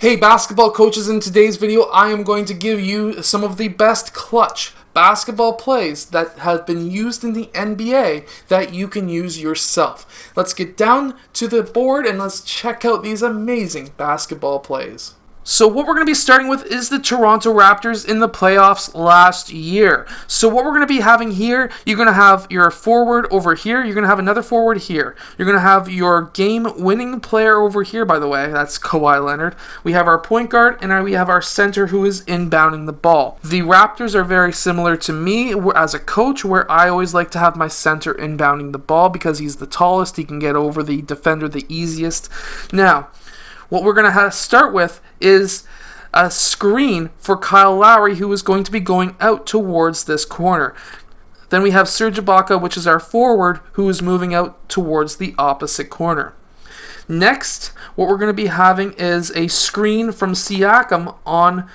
Hey basketball coaches, in today's video I am going to give you some of the best clutch basketball plays that have been used in the NBA that you can use yourself. Let's get down to the board and let's check out these amazing basketball plays. So what we're going to be starting with is the Toronto Raptors in the playoffs last year. So what we're going to be having here, you're going to have your forward over here. You're going to have another forward here. You're going to have your game-winning player over here, by the way. That's Kawhi Leonard. We have our point guard, and we have our center who is inbounding the ball. The Raptors are very similar to me as a coach, where I always like to have my center inbounding the ball because he's the tallest. He can get over the defender the easiest. Now, what we're going to start with is a screen for Kyle Lowry, who is going to be going out towards this corner. Then we have Serge Ibaka, which is our forward, who is moving out towards the opposite corner. Next, what we're going to be having is a screen from Siakam on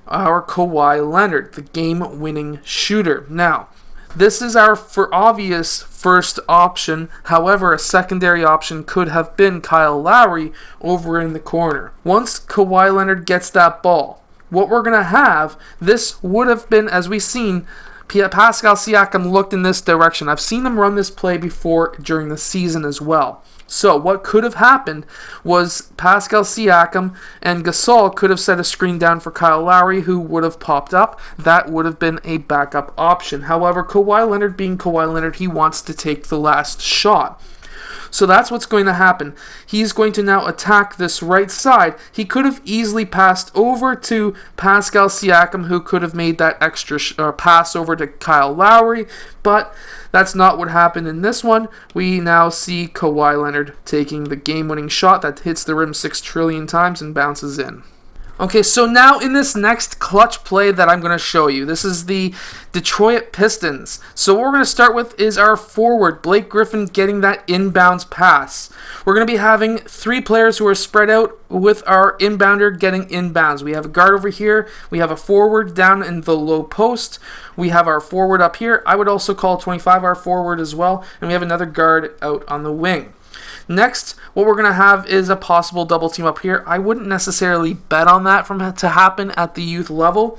our Kawhi Leonard, the game-winning shooter. Now, this is our obvious first option. However, a secondary option could have been Kyle Lowry over in the corner. Once Kawhi Leonard gets that ball, what we're going to have, this would have been, as we've seen, Pascal Siakam looked in this direction. I've seen him run this play before during the season as well. So what could have happened was Pascal Siakam and Gasol could have set a screen down for Kyle Lowry, who would have popped up. That would have been a backup option. However, Kawhi Leonard being Kawhi Leonard, he wants to take the last shot. So that's what's going to happen. He's going to now attack this right side. He could have easily passed over to Pascal Siakam, who could have made that extra pass over to Kyle Lowry, but that's not what happened in this one. We now see Kawhi Leonard taking the game-winning shot that hits the rim 6 trillion times and bounces in. Okay, so now in this next clutch play that I'm going to show you, this is the Detroit Pistons. So what we're going to start with is our forward, Blake Griffin, getting that inbounds pass. We're going to be having 3 players who are spread out with our inbounder getting inbounds. We have a guard over here. We have a forward down in the low post. We have our forward up here. I would also call 25 our forward as well. And we have another guard out on the wing. Next, what we're going to have is a possible double team up here. I wouldn't necessarily bet on that to happen at the youth level.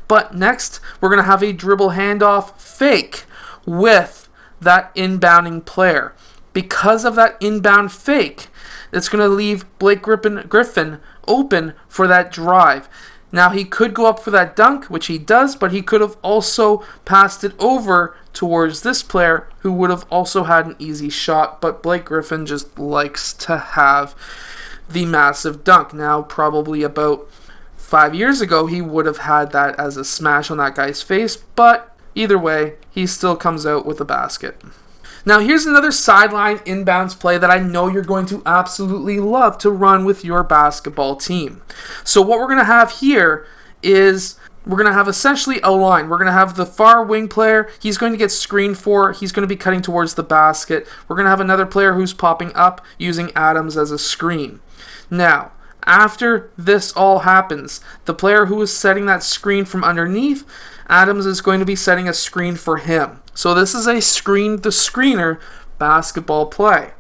But next, we're going to have a dribble handoff fake with that inbounding player. Because of that inbound fake, it's going to leave Blake Griffin open for that drive. Now, he could go up for that dunk, which he does, but he could have also passed it over towards this player, who would have also had an easy shot, but Blake Griffin just likes to have the massive dunk. Now, probably about 5 years ago, he would have had that as a smash on that guy's face, but either way, he still comes out with a basket. Now, here's another sideline inbounds play that I know you're going to absolutely love to run with your basketball team. So what we're going to have here is we're going to have essentially a line. We're going to have the far wing player. He's going to get screened for. He's going to be cutting towards the basket. We're going to have another player who's popping up using Adams as a screen. Now, after this all happens, the player who is setting that screen from underneath, Adams is going to be setting a screen for him. So this is a screen the screener basketball play.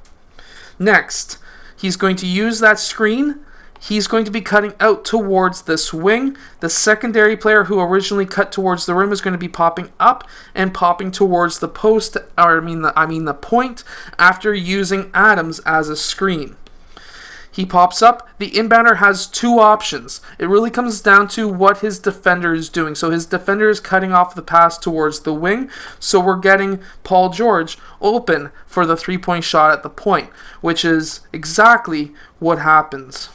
Next, he's going to use that screen. He's going to be cutting out towards this wing. The secondary player who originally cut towards the rim is going to be popping up and popping towards the post, or I mean the point, after using Adams as a screen. He pops up. The inbounder has 2 options. It really comes down to what his defender is doing. So his defender is cutting off the pass towards the wing. So we're getting Paul George open for the 3-point shot at the point, which is exactly what happens.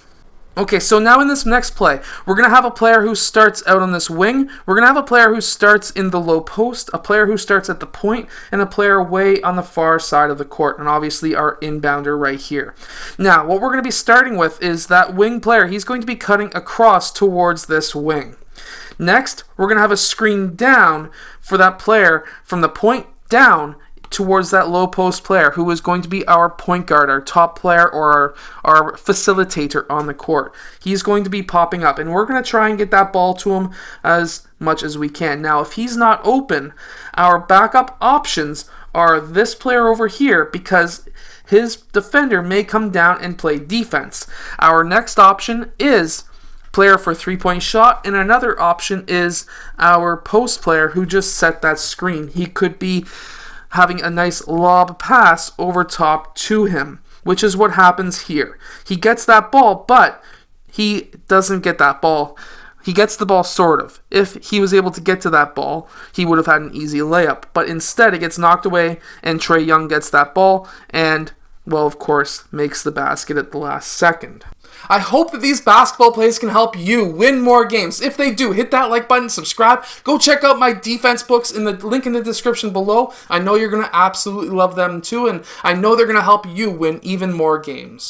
Okay, so now in this next play, we're going to have a player who starts out on this wing. We're going to have a player who starts in the low post, a player who starts at the point, and a player way on the far side of the court, and obviously our inbounder right here. Now, what we're going to be starting with is that wing player. He's going to be cutting across towards this wing. Next, we're going to have a screen down for that player from the point down towards that low post player, who is going to be our point guard, our top player, or our facilitator on the court. He's going to be popping up, and we're going to try and get that ball to him as much as we can. Now, if he's not open, our backup options are this player over here, because his defender may come down and play defense. Our next option is player for three-point shot, and another option is our post player who just set that screen. He could be having a nice lob pass over top to him, which is what happens here. He gets that ball, but he doesn't get that ball. He gets the ball sort of. If he was able to get to that ball, he would have had an easy layup. But instead, it gets knocked away, and Trae Young gets that ball and, well, of course, makes the basket at the last second. I hope that these basketball plays can help you win more games. If they do, hit that like button, subscribe. Go check out my defense books in the link in the description below. I know you're going to absolutely love them too, and I know they're going to help you win even more games.